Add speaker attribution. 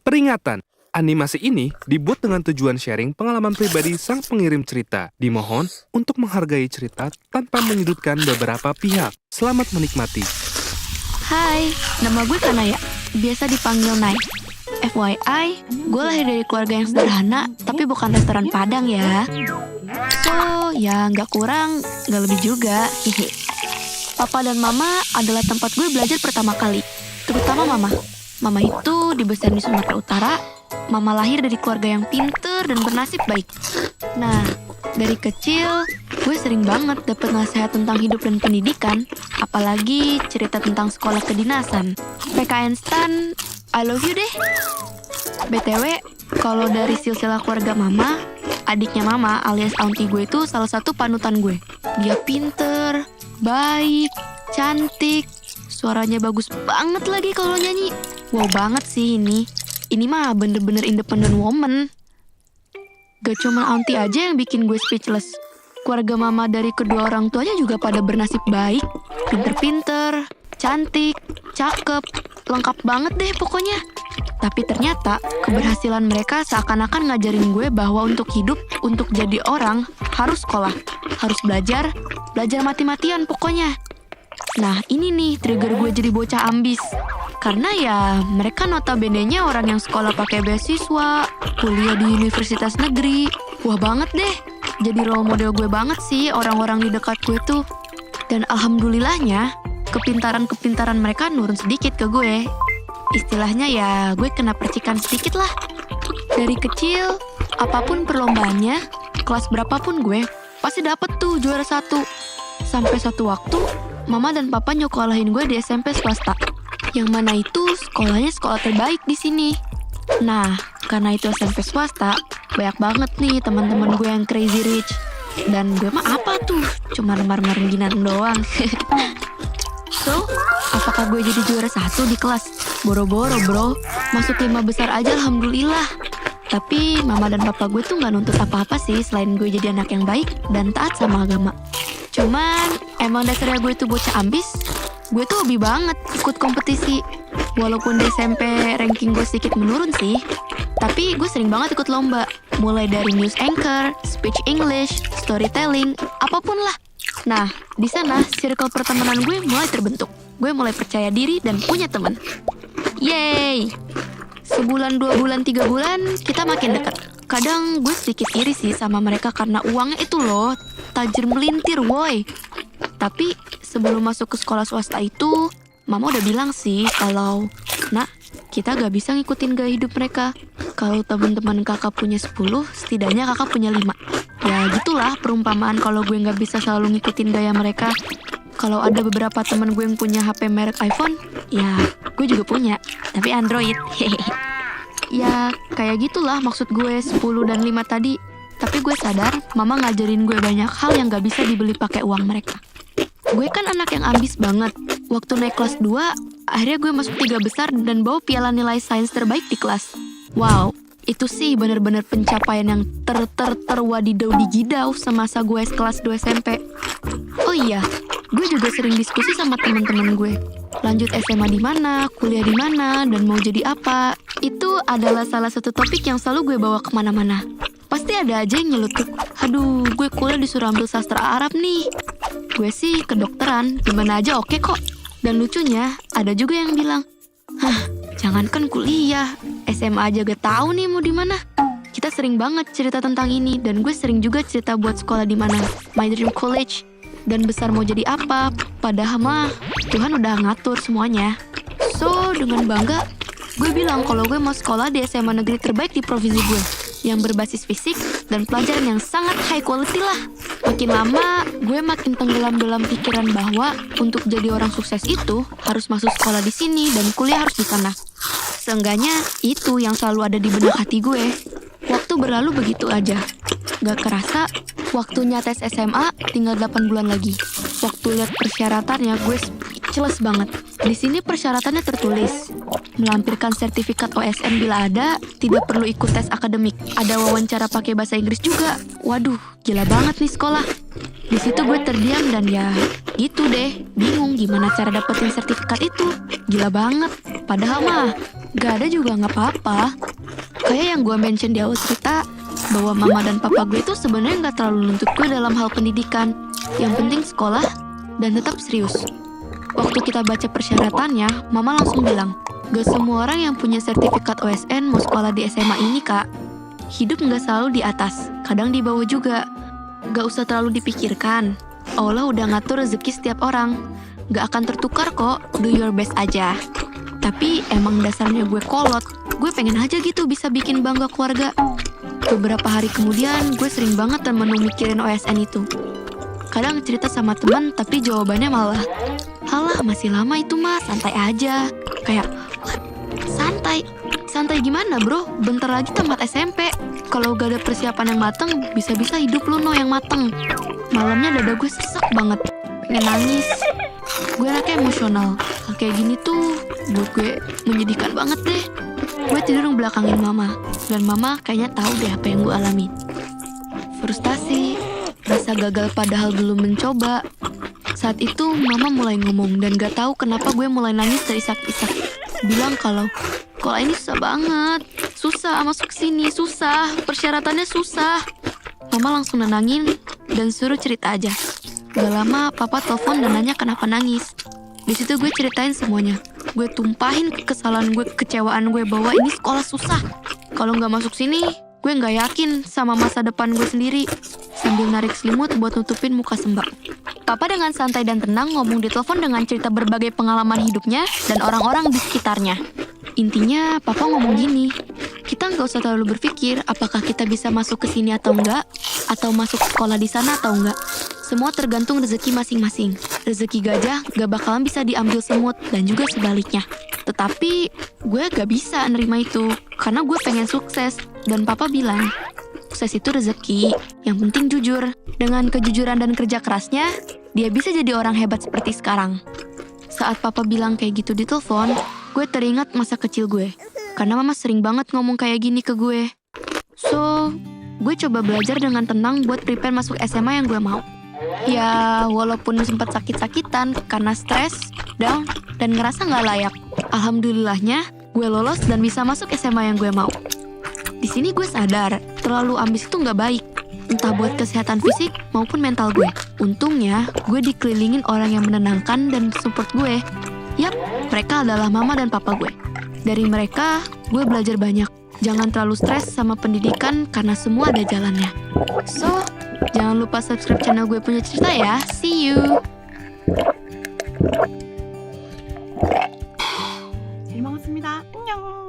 Speaker 1: Peringatan! Animasi ini dibuat dengan tujuan sharing pengalaman pribadi sang pengirim cerita. Dimohon untuk menghargai cerita tanpa menyudutkan beberapa pihak. Selamat menikmati.
Speaker 2: Hai, nama gue Kanaya, biasa dipanggil Nai. FYI, gue lahir dari keluarga yang sederhana, tapi bukan restoran Padang ya. So, ya nggak kurang, nggak lebih juga. Hihi. Papa dan Mama adalah tempat gue belajar pertama kali, terutama Mama. Mama itu dibesarin di Sumatera Utara. Mama lahir dari keluarga yang pinter dan bernasib baik. Nah, dari kecil, gue sering banget dapet nasihat tentang hidup dan pendidikan, apalagi cerita tentang sekolah kedinasan. PKN Stan, I love you deh. BTW, kalau dari silsilah keluarga Mama, adiknya Mama alias auntie gue itu salah satu panutan gue. Dia pinter, baik, cantik, suaranya bagus banget lagi kalau nyanyi. Wow banget sih ini. Ini mah bener-bener independent woman. Gak cuma auntie aja yang bikin gue speechless. Keluarga Mama dari kedua orang tuanya juga pada bernasib baik. Pinter-pinter, cantik, cakep, lengkap banget deh pokoknya. Tapi ternyata keberhasilan mereka seakan-akan ngajarin gue bahwa untuk hidup, untuk jadi orang, harus sekolah. Harus belajar mati-matian pokoknya. Nah ini nih trigger gue jadi bocah ambis. Karena ya mereka notabene-nya orang yang sekolah pakai beasiswa, kuliah di universitas negeri. Wah banget deh, jadi role model gue banget sih orang-orang di dekat gue tuh. Dan alhamdulillahnya, kepintaran-kepintaran mereka nurun sedikit ke gue. Istilahnya ya gue kena percikan sedikit lah. Dari kecil, apapun perlombaannya, kelas berapapun gue, pasti dapet tuh juara 1. Sampai suatu waktu, Mama dan Papa nyokolahin gue di SMP swasta. Yang mana itu sekolahnya sekolah terbaik di sini. Nah, karena itu SMP swasta, banyak banget nih teman-teman gue yang crazy rich. Dan gue mah apa tuh? Cuma remar-remar doang. So, apakah gue jadi juara 1 di kelas? Boro-boro bro, masuk 5 besar aja alhamdulillah. Tapi Mama dan Papa gue tuh gak nuntut apa-apa sih selain gue jadi anak yang baik dan taat sama agama. Cuman, emang dasarnya gue tuh bocah ambis. Gue tuh hobi banget ikut kompetisi. Walaupun di SMP ranking gue sedikit menurun sih, tapi gue sering banget ikut lomba. Mulai dari news anchor, speech English, storytelling, apapun lah. Nah, di sana circle pertemanan gue mulai terbentuk. Gue mulai percaya diri dan punya teman. Yeay! Sebulan, 2 bulan, 3 bulan, kita makin dekat. Kadang gue sedikit iri sih sama mereka karena uangnya itu loh, tajir melintir woi. Tapi sebelum masuk ke sekolah swasta itu, Mama udah bilang sih kalau, nak, kita gak bisa ngikutin gaya hidup mereka. Kalau teman-teman kakak punya 10, setidaknya kakak punya 5. Ya gitulah perumpamaan kalau gue gak bisa selalu ngikutin gaya mereka. Kalau ada beberapa teman gue yang punya HP merek iPhone, ya gue juga punya, tapi Android. Ya kayak gitulah maksud gue 10 dan 5 tadi. Tapi gue sadar, Mama ngajarin gue banyak hal yang gak bisa dibeli pakai uang mereka. Gue kan anak yang ambis banget. Waktu naik kelas 2, akhirnya gue masuk 3 besar dan bawa piala nilai sains terbaik di kelas. Wow, itu sih bener-bener pencapaian yang terwadidau digidau semasa gue kelas 2 SMP. Oh iya, gue juga sering diskusi sama teman-teman gue. Lanjut SMA di mana, kuliah di mana, dan mau jadi apa. Itu adalah salah satu topik yang selalu gue bawa kemana-mana. Pasti ada aja yang nyelutuk, aduh gue kuliah disuruh ambil sastra Arab nih. Gue sih kedokteran, dimana aja oke kok. Dan lucunya, ada juga yang bilang, hah, jangankan kuliah, SMA aja gak tahu nih mau di mana. Kita sering banget cerita tentang ini, dan gue sering juga cerita buat sekolah di mana, my dream college, dan besar mau jadi apa. Padahal mah, Tuhan udah ngatur semuanya. So, dengan bangga, gue bilang kalau gue mau sekolah di SMA negeri terbaik di provinsi gue, yang berbasis fisik dan pelajaran yang sangat high quality lah. Makin lama, gue makin tenggelam dalam pikiran bahwa untuk jadi orang sukses itu harus masuk sekolah di sini dan kuliah harus di sana. Seenggaknya itu yang selalu ada di benak hati gue. Waktu berlalu begitu aja. Gak kerasa, waktunya tes SMA tinggal 8 bulan lagi. Waktu lihat persyaratannya, gue speechless banget. Di sini persyaratannya tertulis, melampirkan sertifikat OSN bila ada, tidak perlu ikut tes akademik. Ada wawancara pakai bahasa Inggris juga. Waduh, gila banget nih sekolah. Di situ gue terdiam dan ya gitu deh, bingung gimana cara dapetin sertifikat itu. Gila banget. Padahal mah, Gak ada juga nggak apa-apa. Kayak yang gue mention di awal cerita, bahwa mama dan papa gue itu sebenarnya nggak terlalu nuntut gue dalam hal pendidikan. Yang penting sekolah dan tetap serius. Waktu kita baca persyaratannya, mama langsung bilang, gak semua orang yang punya sertifikat OSN mau sekolah di SMA ini, Kak. Hidup nggak selalu di atas, kadang di bawah juga. Gak usah terlalu dipikirkan. Allah udah ngatur rezeki setiap orang. Gak akan tertukar kok, do your best aja. Tapi emang dasarnya gue kolot. Gue pengen aja gitu bisa bikin bangga keluarga. Beberapa hari kemudian, gue sering banget temen mikirin OSN itu. Kadang cerita sama teman, tapi jawabannya malah, "Halah, masih lama itu mah, santai aja." Kayak, "What? Santai? Santai gimana bro? Bentar lagi tamat SMP. Kalau gak ada persiapan yang mateng, bisa-bisa hidup lu yang mateng." Malamnya dada gue sesek banget, pengen nangis. Gue anaknya emosional. Hal kayak gini tuh buat gue menyedihkan banget deh. Gue tidur belakangin mama, dan mama kayaknya tahu deh apa yang gue alami. Frustasi, rasa gagal padahal belum mencoba. Saat itu mama mulai ngomong dan gak tahu kenapa gue mulai nangis terisak-isak. Bilang kalau sekolah ini susah banget, susah masuk sini, susah, persyaratannya susah. Mama langsung nenangin dan suruh cerita aja. Gak lama papa telepon dan nanya kenapa nangis. Di situ gue ceritain semuanya. Gue tumpahin kekesalan gue, kecewaan gue bahwa ini sekolah susah. Kalau nggak masuk sini, gue nggak yakin sama masa depan gue sendiri. Sambil narik selimut buat nutupin muka sembab. Papa dengan santai dan tenang ngomong di telepon dengan cerita berbagai pengalaman hidupnya dan orang-orang di sekitarnya. Intinya, papa ngomong gini, kita nggak usah terlalu berpikir apakah kita bisa masuk ke sini atau enggak, atau masuk sekolah di sana atau enggak. Semua tergantung rezeki masing-masing. Rezeki gajah gak bakalan bisa diambil semut dan juga sebaliknya. Tetapi gue gak bisa nerima itu karena gue pengen sukses. Dan papa bilang, sukses itu rezeki, yang penting jujur. Dengan kejujuran dan kerja kerasnya, dia bisa jadi orang hebat seperti sekarang. Saat papa bilang kayak gitu di telepon, gue teringat masa kecil gue. Karena mama sering banget ngomong kayak gini ke gue. So, gue coba belajar dengan tenang buat prepare masuk SMA yang gue mau. Ya, walaupun sempat sakit-sakitan karena stres, down, dan ngerasa gak layak. Alhamdulillahnya, gue lolos dan bisa masuk SMA yang gue mau. Di sini gue sadar, terlalu ambis itu gak baik. Entah buat kesehatan fisik maupun mental gue. Untungnya, gue dikelilingin orang yang menenangkan dan support gue. Yap, mereka adalah mama dan papa gue. Dari mereka, gue belajar banyak. Jangan terlalu stres sama pendidikan karena semua ada jalannya. So, jangan lupa subscribe channel gue punya cerita ya. See you.
Speaker 3: 잘 먹었습니다. 안녕.